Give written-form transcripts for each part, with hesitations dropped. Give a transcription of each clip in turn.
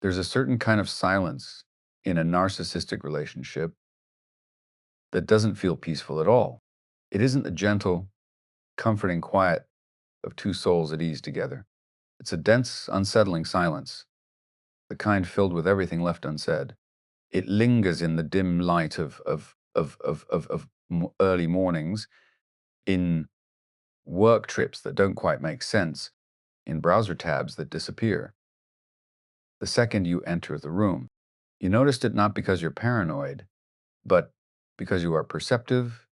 There's a certain kind of silence in a narcissistic relationship that doesn't feel peaceful at all. It isn't the gentle, comforting quiet of two souls at ease together. It's a dense, unsettling silence, the kind filled with everything left unsaid. It lingers in the dim light of early mornings, in work trips that don't quite make sense, in browser tabs that disappear. The second you enter the room, you noticed it not because you're paranoid, but because you are perceptive,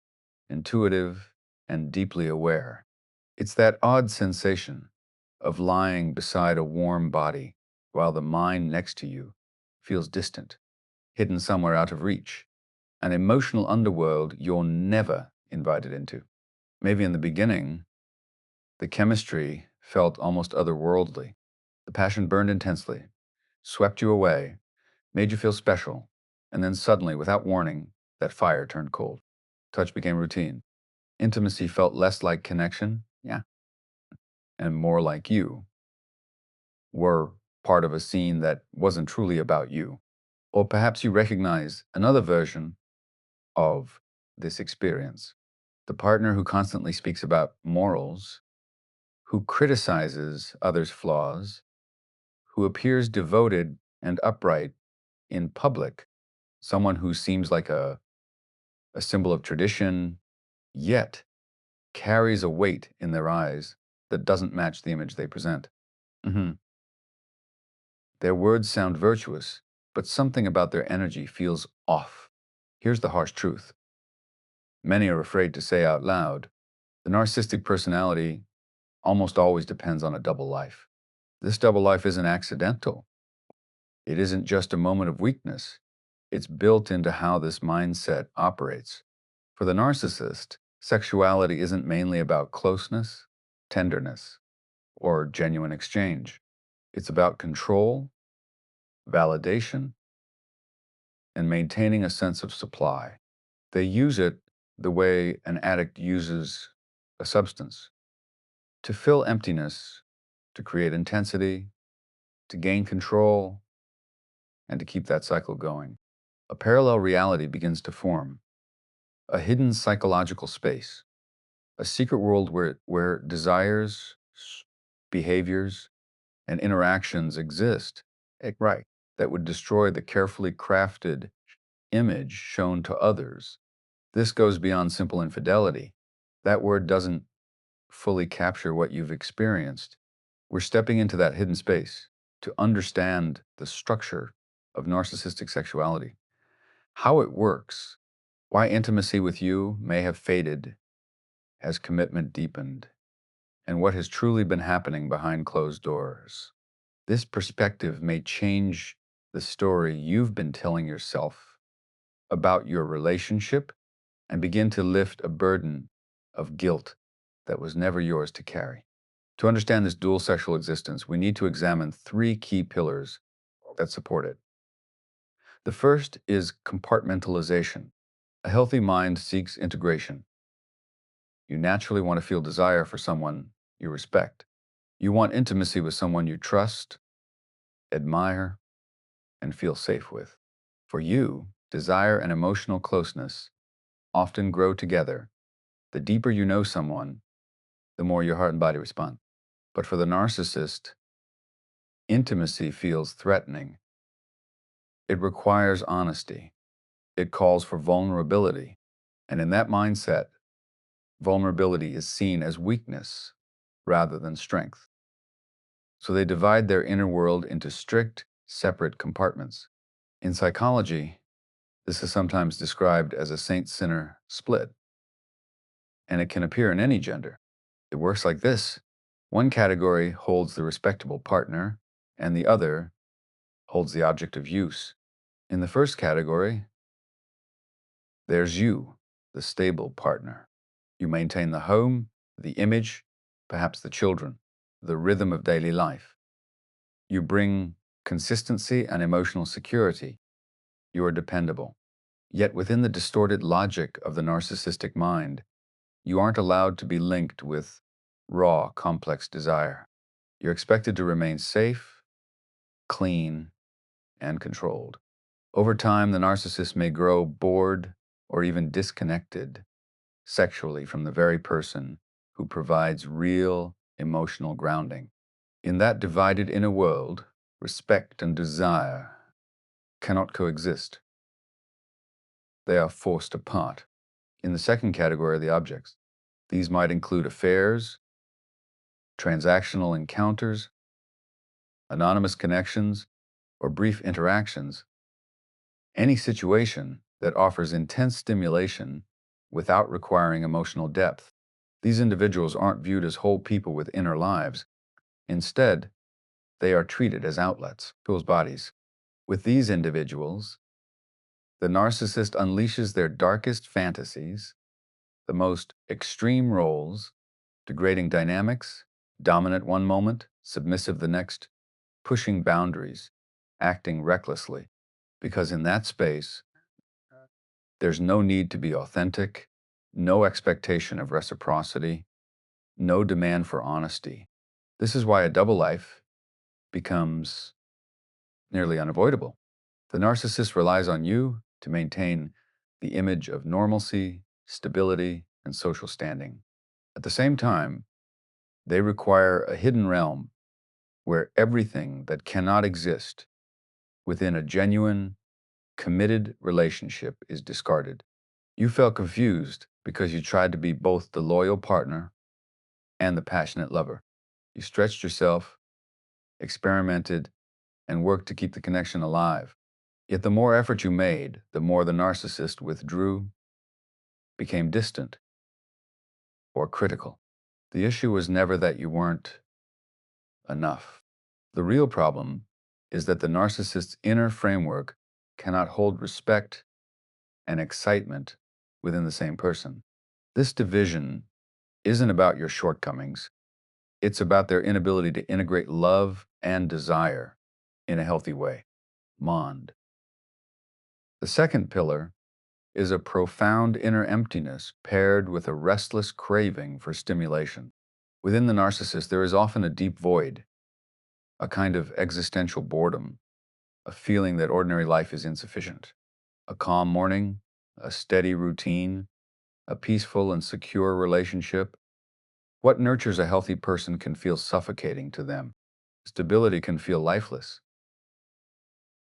intuitive, and deeply aware. It's that odd sensation of lying beside a warm body while the mind next to you feels distant, hidden somewhere out of reach, an emotional underworld you're never invited into. Maybe in the beginning, the chemistry felt almost otherworldly. The passion burned intensely, swept you away, made you feel special, and then suddenly, without warning, that fire turned cold. Touch became routine. Intimacy felt less like connection, yeah, and more like you were part of a scene that wasn't truly about you. Or perhaps you recognize another version of this experience. The partner who constantly speaks about morals, who criticizes others' flaws, who appears devoted and upright in public, someone who seems like a symbol of tradition, yet carries a weight in their eyes that doesn't match the image they present. Mhm. Their words sound virtuous, but something about their energy feels off. Here's the harsh truth. Many are afraid to say out loud, the narcissistic personality almost always depends on a double life. This double life isn't accidental. It isn't just a moment of weakness. It's built into how this mindset operates. For the narcissist, sexuality isn't mainly about closeness, tenderness, or genuine exchange. It's about control, validation, and maintaining a sense of supply. They use it the way an addict uses a substance to fill emptiness, to create intensity, to gain control, and to keep that cycle going. A parallel reality begins to form, a hidden psychological space, a secret world where desires, behaviors, and interactions exist, right, that would destroy the carefully crafted image shown to others. This goes beyond simple infidelity. That word doesn't fully capture what you've experienced. We're stepping into that hidden space to understand the structure of narcissistic sexuality, how it works, why intimacy with you may have faded as commitment deepened, and what has truly been happening behind closed doors. This perspective may change the story you've been telling yourself about your relationship and begin to lift a burden of guilt that was never yours to carry. To understand this dual sexual existence, we need to examine three key pillars that support it. The first is compartmentalization. A healthy mind seeks integration. You naturally want to feel desire for someone you respect. You want intimacy with someone you trust, admire, and feel safe with. For you, desire and emotional closeness often grow together. The deeper you know someone, the more your heart and body respond. But for the narcissist, intimacy feels threatening. It requires honesty. It calls for vulnerability. And in that mindset, vulnerability is seen as weakness rather than strength. So they divide their inner world into strict, separate compartments. In psychology, this is sometimes described as a saint-sinner split, and it can appear in any gender. It works like this. One category holds the respectable partner, and the other holds the object of use. In the first category, there's you, the stable partner. You maintain the home, the image, perhaps the children, the rhythm of daily life. You bring consistency and emotional security. You are dependable. Yet within the distorted logic of the narcissistic mind, you aren't allowed to be linked with raw, complex desire. You're expected to remain safe, clean, and controlled. Over time, the narcissist may grow bored or even disconnected sexually from the very person who provides real emotional grounding. In that divided inner world, respect and desire cannot coexist. They are forced apart. In the second category are the objects. These might include affairs, transactional encounters, anonymous connections, or brief interactions. Any situation that offers intense stimulation without requiring emotional depth. These individuals aren't viewed as whole people with inner lives. Instead, they are treated as outlets, people's bodies. With these individuals, the narcissist unleashes their darkest fantasies, the most extreme roles, degrading dynamics, dominant one moment, submissive the next, pushing boundaries, acting recklessly. Because in that space, there's no need to be authentic, no expectation of reciprocity, no demand for honesty. This is why a double life becomes nearly unavoidable. The narcissist relies on you to maintain the image of normalcy, stability, and social standing. At the same time, they require a hidden realm where everything that cannot exist within a genuine, committed relationship is discarded. You felt confused because you tried to be both the loyal partner and the passionate lover. You stretched yourself, experimented, and worked to keep the connection alive. Yet the more effort you made, the more the narcissist withdrew, became distant, or critical. The issue was never that you weren't enough. The real problem is that the narcissist's inner framework cannot hold respect and excitement within the same person. This division isn't about your shortcomings. It's about their inability to integrate love and desire in a healthy way. Mond. The second pillar is a profound inner emptiness paired with a restless craving for stimulation. Within the narcissist, there is often a deep void, a kind of existential boredom, a feeling that ordinary life is insufficient. A calm morning, a steady routine, a peaceful and secure relationship. What nurtures a healthy person can feel suffocating to them. Stability can feel lifeless,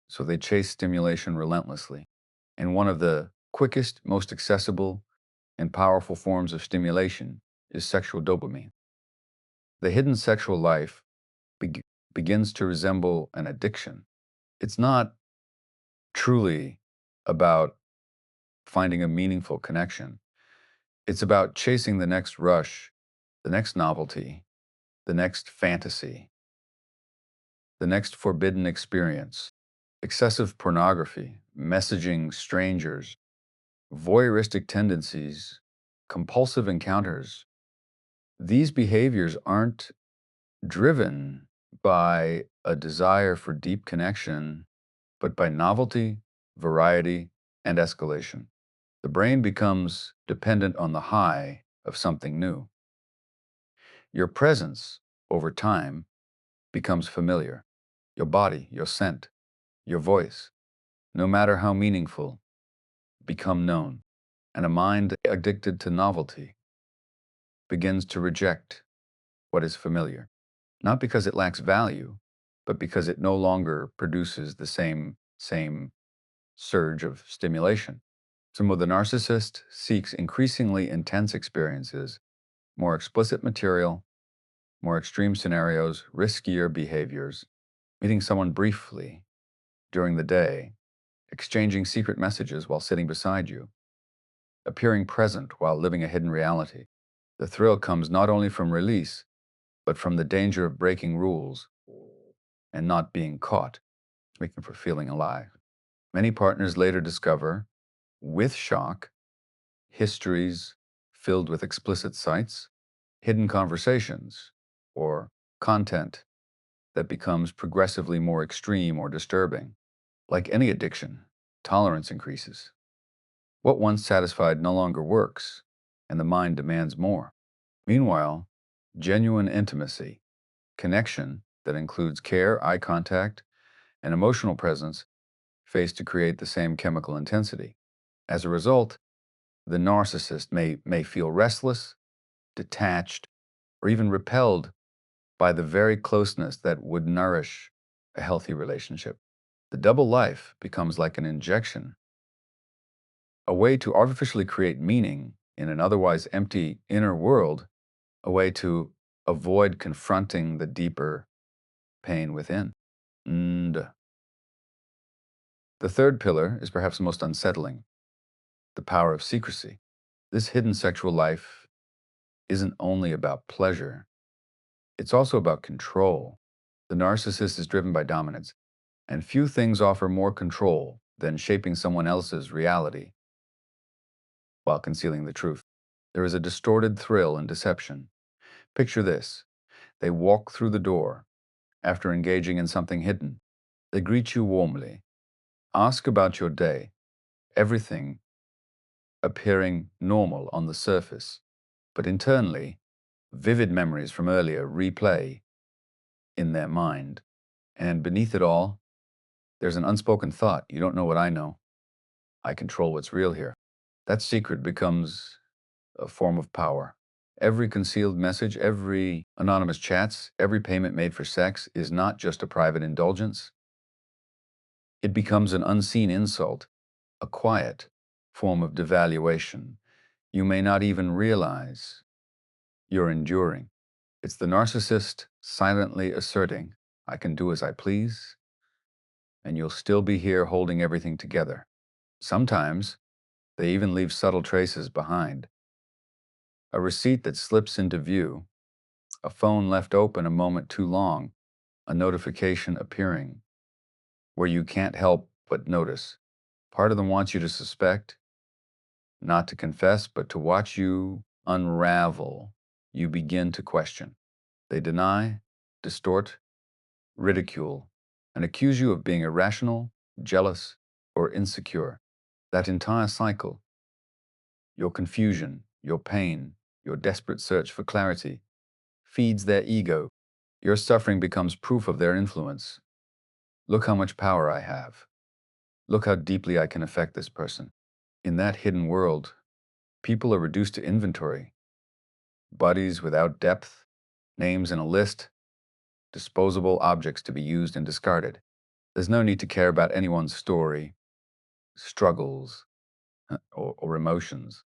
so they chase stimulation relentlessly. And one of the quickest, most accessible, and powerful forms of stimulation is sexual dopamine. The hidden sexual life begins to resemble an addiction. It's not truly about finding a meaningful connection. It's about chasing the next rush, the next novelty, the next fantasy, the next forbidden experience. Excessive pornography, messaging strangers, voyeuristic tendencies, compulsive encounters. These behaviors aren't driven by a desire for deep connection, but by novelty, variety, and escalation. The brain becomes dependent on the high of something new. Your presence, over time, becomes familiar. Your body, your scent, your voice, no matter how meaningful, become known. And a mind addicted to novelty begins to reject what is familiar, not because it lacks value, but because it no longer produces the same surge of stimulation. So the narcissist seeks increasingly intense experiences, more explicit material, more extreme scenarios, riskier behaviors, meeting someone briefly during the day, exchanging secret messages while sitting beside you, appearing present while living a hidden reality. The thrill comes not only from release, but from the danger of breaking rules and not being caught, making for feeling alive. Many partners later discover, with shock, histories filled with explicit sites, hidden conversations, or content that becomes progressively more extreme or disturbing. Like any addiction, tolerance increases. What once satisfied no longer works, and the mind demands more. Meanwhile, genuine intimacy, connection that includes care, eye contact, and emotional presence face to create the same chemical intensity. As a result, the narcissist may feel restless, detached, or even repelled by the very closeness that would nourish a healthy relationship. The double life becomes like an injection, a way to artificially create meaning in an otherwise empty inner world, a way to avoid confronting the deeper pain within. And the third pillar is perhaps the most unsettling: the power of secrecy. This hidden sexual life isn't only about pleasure, it's also about control. The narcissist is driven by dominance, and few things offer more control than shaping someone else's reality while concealing the truth. There is a distorted thrill in deception. Picture this: they walk through the door after engaging in something hidden. They greet you warmly, ask about your day, everything appearing normal on the surface. But internally, vivid memories from earlier replay in their mind. And beneath it all, there's an unspoken thought: you don't know what I know. I control what's real here. That secret becomes a form of power. Every concealed message, every anonymous chats, every payment made for sex is not just a private indulgence. It becomes an unseen insult, a quiet form of devaluation you may not even realize you're enduring. It's the narcissist silently asserting, I can do as I please, and you'll still be here holding everything together. Sometimes they even leave subtle traces behind: a receipt that slips into view, a phone left open a moment too long, a notification appearing where you can't help but notice. Part of them wants you to suspect, not to confess, but to watch you unravel. You begin to question. They deny, distort, ridicule, and accuse you of being irrational, jealous, or insecure. That entire cycle, your confusion, your pain, your desperate search for clarity, feeds their ego. Your suffering becomes proof of their influence. Look how much power I have. Look how deeply I can affect this person. In that hidden world, people are reduced to inventory: bodies without depth, names in a list, disposable objects to be used and discarded. There's no need to care about anyone's story, struggles, or emotions.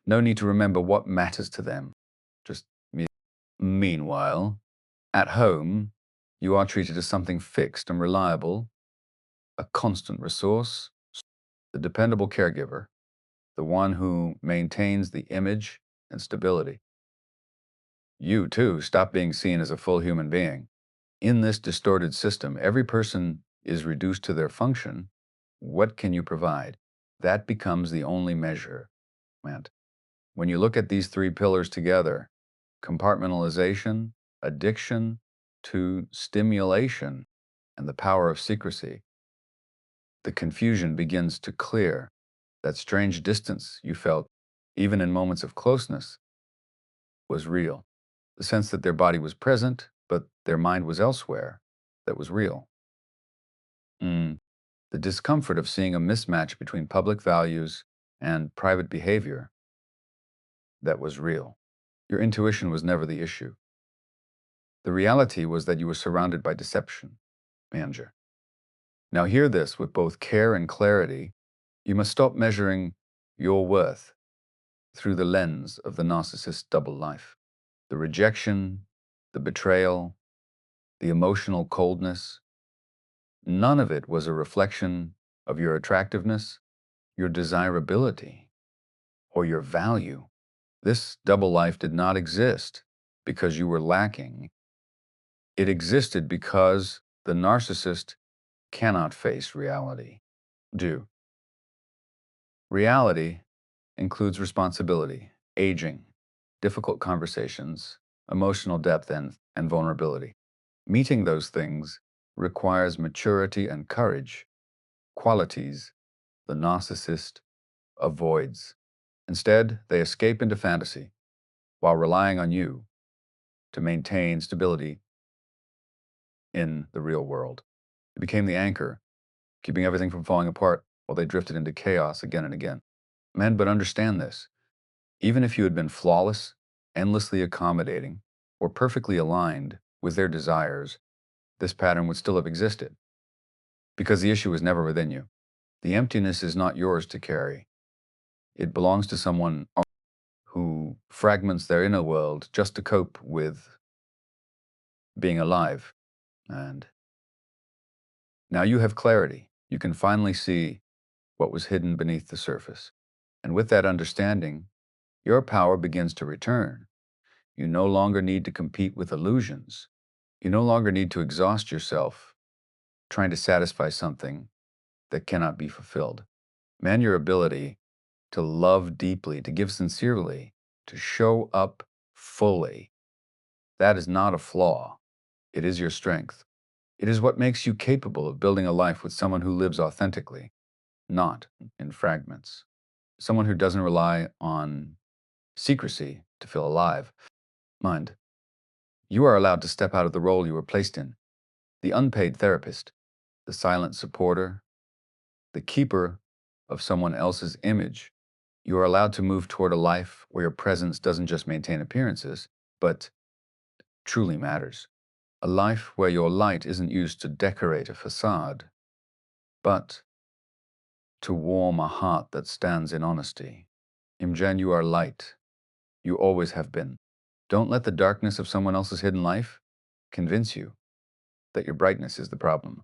No need to remember what matters to them. Just me. Meanwhile, at home, you are treated as something fixed and reliable, a constant resource, the dependable caregiver, the one who maintains the image and stability. You, too, stop being seen as a full human being. In this distorted system, every person is reduced to their function. What can you provide? That becomes the only measure. When you look at these three pillars together, compartmentalization, addiction to stimulation, and the power of secrecy, the confusion begins to clear. That strange distance you felt, even in moments of closeness, was real. The sense that their body was present, but their mind was elsewhere, that was real. The discomfort of seeing a mismatch between public values and private behavior, that was real. Your intuition was never the issue. The reality was that you were surrounded by deception. Manager. Now hear this with both care and clarity. You must stop measuring your worth through the lens of the narcissist's double life. The rejection, the betrayal, the emotional coldness, none of it was a reflection of your attractiveness, your desirability, or your value. This double life did not exist because you were lacking. It existed because the narcissist cannot face reality. Do. Reality includes responsibility, aging, difficult conversations, emotional depth, and vulnerability. Meeting those things requires maturity and courage, qualities the narcissist avoids. Instead, they escape into fantasy while relying on you to maintain stability in the real world. You became the anchor, keeping everything from falling apart while they drifted into chaos again and again. Men, but understand this. Even if you had been flawless, endlessly accommodating, or perfectly aligned with their desires, this pattern would still have existed. Because the issue was never within you. The emptiness is not yours to carry. It belongs to someone who fragments their inner world just to cope with being alive. And now you have clarity. You can finally see what was hidden beneath the surface. And with that understanding, your power begins to return. You no longer need to compete with illusions. You no longer need to exhaust yourself trying to satisfy something that cannot be fulfilled. Man, your ability to love deeply, to give sincerely, to show up fully, that is not a flaw. It is your strength. It is what makes you capable of building a life with someone who lives authentically, not in fragments. Someone who doesn't rely on secrecy to feel alive. Mind, you are allowed to step out of the role you were placed in. The unpaid therapist, the silent supporter, the keeper of someone else's image. You are allowed to move toward a life where your presence doesn't just maintain appearances, but truly matters. A life where your light isn't used to decorate a facade, but to warm a heart that stands in honesty. Imjan, you are light. You always have been. Don't let the darkness of someone else's hidden life convince you that your brightness is the problem.